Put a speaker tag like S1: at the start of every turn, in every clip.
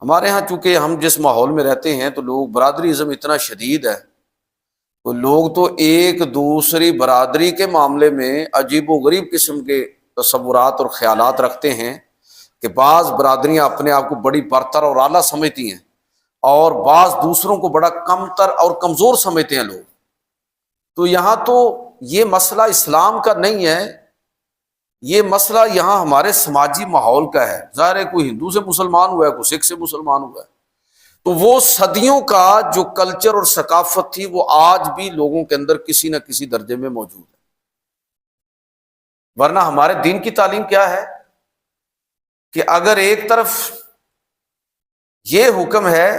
S1: ہمارے ہاں چونکہ ہم جس ماحول میں رہتے ہیں تو لوگ برادری ازم اتنا شدید ہے، تو لوگ تو ایک دوسری برادری کے معاملے میں عجیب و غریب قسم کے تصورات اور خیالات رکھتے ہیں کہ بعض برادریاں اپنے آپ کو بڑی برتر اور اعلیٰ سمجھتی ہیں اور بعض دوسروں کو بڑا کمتر اور کمزور سمجھتے ہیں لوگ۔ تو یہاں تو یہ مسئلہ اسلام کا نہیں ہے، یہ مسئلہ یہاں ہمارے سماجی ماحول کا ہے۔ ظاہر ہے کوئی ہندو سے مسلمان ہوا ہے، کوئی سکھ سے مسلمان ہوا ہے، تو وہ صدیوں کا جو کلچر اور ثقافت تھی وہ آج بھی لوگوں کے اندر کسی نہ کسی درجے میں موجود ہے۔ ورنہ ہمارے دین کی تعلیم کیا ہے کہ اگر ایک طرف یہ حکم ہے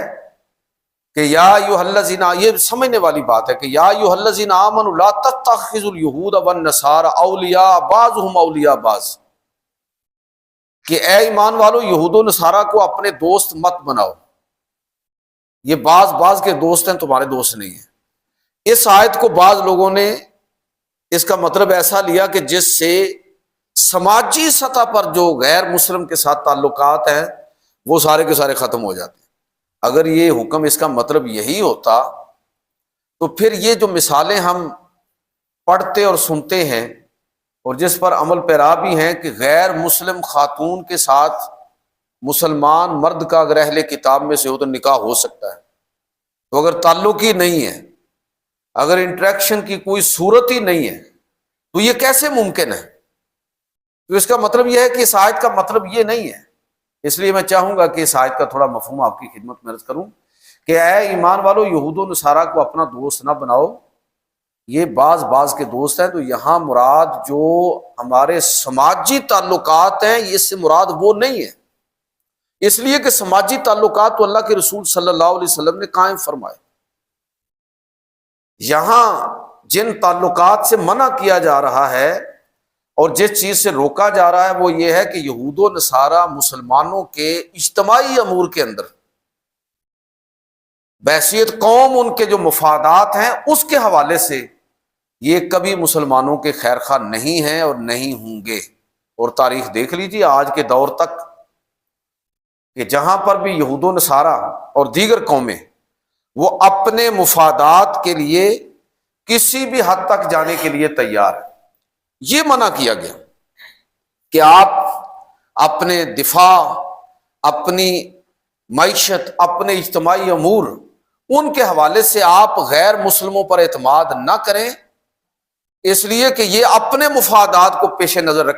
S1: کہ یا ایھا الذین، یہ سمجھنے والی بات ہے کہ یا ایھا الذین آمنوا لا تتخذوا اليہود والنصارى اولیاء بعضهم اولیاء بعض، کہ اے ایمان والو یہود و نصارہ کو اپنے دوست مت بناؤ، یہ بعض بعض کے دوست ہیں، تمہارے دوست نہیں ہیں۔ اس آیت کو بعض لوگوں نے اس کا مطلب ایسا لیا کہ جس سے سماجی سطح پر جو غیر مسلم کے ساتھ تعلقات ہیں وہ سارے کے سارے ختم ہو جاتے ہیں۔ اگر یہ حکم اس کا مطلب یہی ہوتا تو پھر یہ جو مثالیں ہم پڑھتے اور سنتے ہیں اور جس پر عمل پیرا بھی ہیں کہ غیر مسلم خاتون کے ساتھ مسلمان مرد کا اگر اہل کتاب میں سے ہو تو نکاح ہو سکتا ہے، تو اگر تعلق ہی نہیں ہے، اگر انٹریکشن کی کوئی صورت ہی نہیں ہے تو یہ کیسے ممکن ہے؟ تو اس کا مطلب یہ ہے کہ اس آیت کا مطلب یہ نہیں ہے۔ اس لیے میں چاہوں گا کہ اس آیت کا تھوڑا مفہوم آپ کی خدمت میں عرض کروں کہ اے ایمان والو یہود و نصارہ کو اپنا دوست نہ بناؤ، یہ بعض بعض کے دوست ہیں۔ تو یہاں مراد جو ہمارے سماجی تعلقات ہیں اس سے مراد وہ نہیں ہے، اس لیے کہ سماجی تعلقات تو اللہ کے رسول صلی اللہ علیہ وسلم نے قائم فرمائے۔ یہاں جن تعلقات سے منع کیا جا رہا ہے اور جس چیز سے روکا جا رہا ہے وہ یہ ہے کہ یہود و نصارہ مسلمانوں کے اجتماعی امور کے اندر بحیثیت قوم ان کے جو مفادات ہیں اس کے حوالے سے یہ کبھی مسلمانوں کے خیر خواہ نہیں ہیں اور نہیں ہوں گے۔ اور تاریخ دیکھ لیجیے آج کے دور تک کہ جہاں پر بھی یہود و نصارہ اور دیگر قومیں وہ اپنے مفادات کے لیے کسی بھی حد تک جانے کے لیے تیار ہے، یہ منع کیا گیا کہ آپ اپنے دفاع، اپنی معیشت، اپنے اجتماعی امور ان کے حوالے سے آپ غیر مسلموں پر اعتماد نہ کریں، اس لیے کہ یہ اپنے مفادات کو پیش نظر رکھیں۔